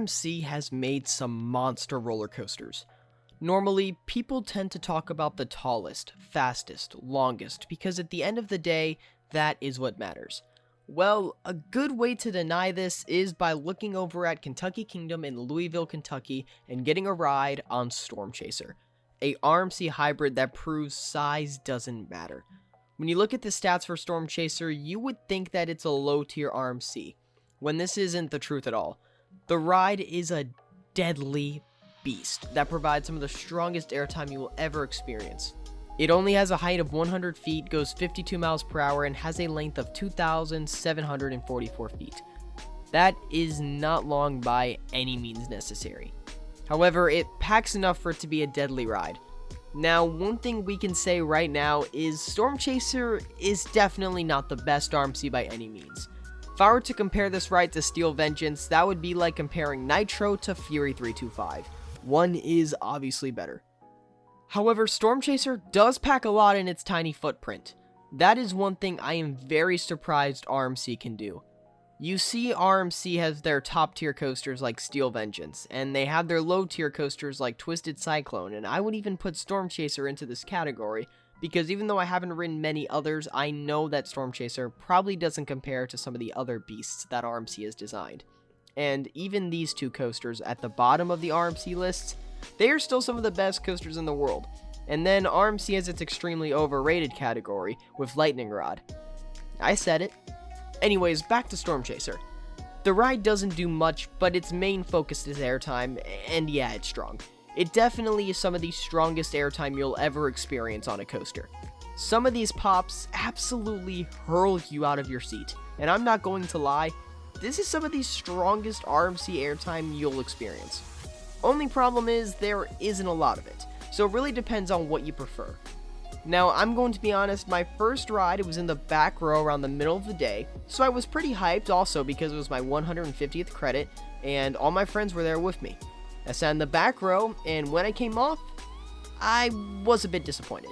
RMC has made some monster roller coasters. Normally, people tend to talk about the tallest, fastest, longest, because at the end of the day, that is what matters. Well, a good way to deny this is by looking over at Kentucky Kingdom in Lousiville, Kentucky, and getting a ride on Storm Chaser, a RMC Hybrid that proves size doesn't matter. When you look at the stats for Storm Chaser, you would think that it's a low-tier RMC, when this isn't the truth at all. The ride is a deadly beast that provides some of the strongest airtime you will ever experience. It only has a height of 100 feet, goes 52 miles per hour, and has a length of 2,744 feet. That is not long by any means necessary. However, it packs enough for it to be a deadly ride. Now, one thing we can say right now is Storm Chaser is definitely not the best RMC by any means. If I were to compare this ride to Steel Vengeance, that would be like comparing Nitro to Fury 325. One is obviously better. However, Storm Chaser does pack a lot in its tiny footprint. That is one thing I am very surprised RMC can do. You see RMC has their top tier coasters like Steel Vengeance, and they have their low tier coasters like Twisted Cyclone, and I would even put Storm Chaser into this category, because even though I haven't ridden many others, I know that Storm Chaser probably doesn't compare to some of the other beasts that RMC has designed. And even these two coasters at the bottom of the RMC lists, they are still some of the best coasters in the world. And then RMC has its extremely overrated category with Lightning Rod. I said it. Anyways, back to Storm Chaser. The ride doesn't do much, but its main focus is airtime, and yeah, it's strong. It definitely is some of the strongest airtime you'll ever experience on a coaster. Some of these pops absolutely hurl you out of your seat, and I'm not going to lie, this is some of the strongest RMC airtime you'll experience. Only problem is there isn't a lot of it, so it really depends on what you prefer. Now, I'm going to be honest, my first ride was in the back row around the middle of the day, so I was pretty hyped also because it was my 150th credit, and all my friends were there with me. I sat in the back row, and when I came off, I was a bit disappointed.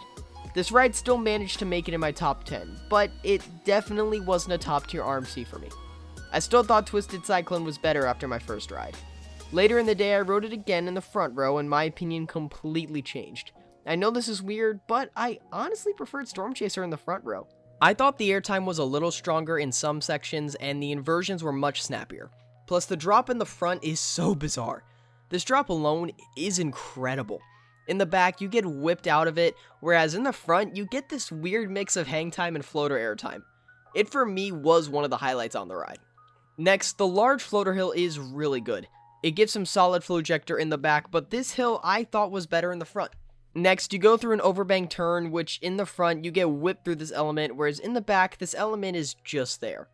This ride still managed to make it in my top 10, but it definitely wasn't a top tier RMC for me. I still thought Twisted Cyclone was better after my first ride. Later in the day, I rode it again in the front row, and my opinion completely changed. I know this is weird, but I honestly preferred Storm Chaser in the front row. I thought the airtime was a little stronger in some sections, and the inversions were much snappier. Plus, the drop in the front is so bizarre. This drop alone is incredible. In the back, you get whipped out of it, whereas in the front, you get this weird mix of hang time and floater airtime. It, for me, was one of the highlights on the ride. Next, the large floater hill is really good. It gives some solid flow ejector in the back, but this hill I thought was better in the front. Next, you go through an overbank turn, which in the front, you get whipped through this element, whereas in the back, this element is just there.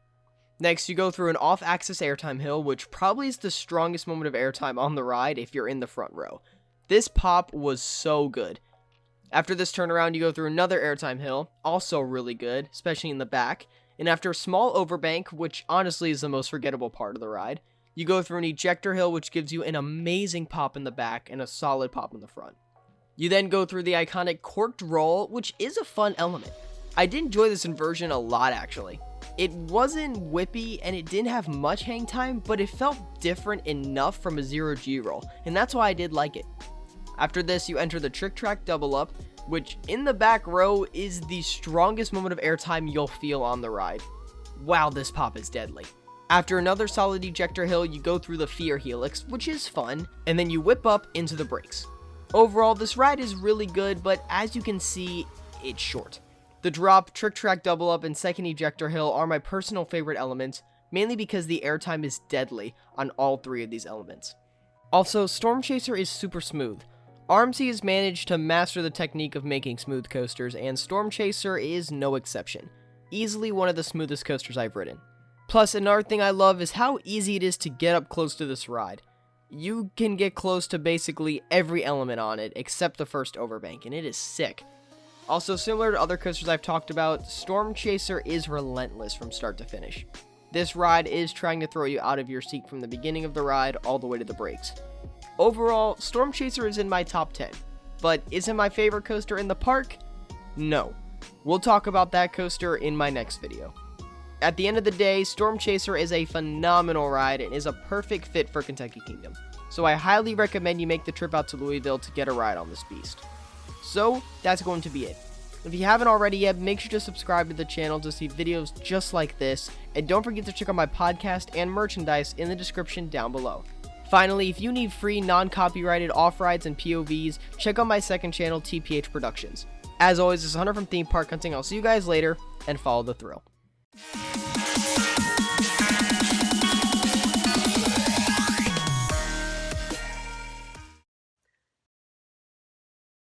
Next, you go through an off-axis airtime hill, which probably is the strongest moment of airtime on the ride if you're in the front row. This pop was so good. After this turnaround, you go through another airtime hill, also really good, especially in the back. And after a small overbank, which honestly is the most forgettable part of the ride, you go through an ejector hill, which gives you an amazing pop in the back and a solid pop in the front. You then go through the iconic corked roll, which is a fun element. I did enjoy this inversion a lot, actually. It wasn't whippy and it didn't have much hang time, but it felt different enough from a 0G roll, and that's why I did like it. After this, you enter the trick track double up, which in the back row is the strongest moment of airtime you'll feel on the ride. Wow, this pop is deadly. After another solid ejector hill, you go through the Fear Helix, which is fun, and then you whip up into the brakes. Overall, this ride is really good, but as you can see, it's short. The drop, trick track double up, and second ejector hill are my personal favorite elements, mainly because the airtime is deadly on all three of these elements. Also, Storm Chaser is super smooth. RMC has managed to master the technique of making smooth coasters, and Storm Chaser is no exception. Easily one of the smoothest coasters I've ridden. Plus, another thing I love is how easy it is to get up close to this ride. You can get close to basically every element on it, except the first overbank, and it is sick. Also, similar to other coasters I've talked about, Storm Chaser is relentless from start to finish. This ride is trying to throw you out of your seat from the beginning of the ride all the way to the brakes. Overall, Storm Chaser is in my top 10, but is it my favorite coaster in the park? No. We'll talk about that coaster in my next video. At the end of the day, Storm Chaser is a phenomenal ride and is a perfect fit for Kentucky Kingdom. So I highly recommend you make the trip out to Louisville to get a ride on this beast. So that's going to be it. If you haven't already yet, make sure to subscribe to the channel to see videos just like this, and don't forget to check out my podcast and merchandise in the description down below. Finally, if you need free non-copyrighted off-rides and POVs, check out my second channel, TPH Productions. As always, this is Hunter from Theme Park Hunting. I'll see you guys later, and follow the thrill.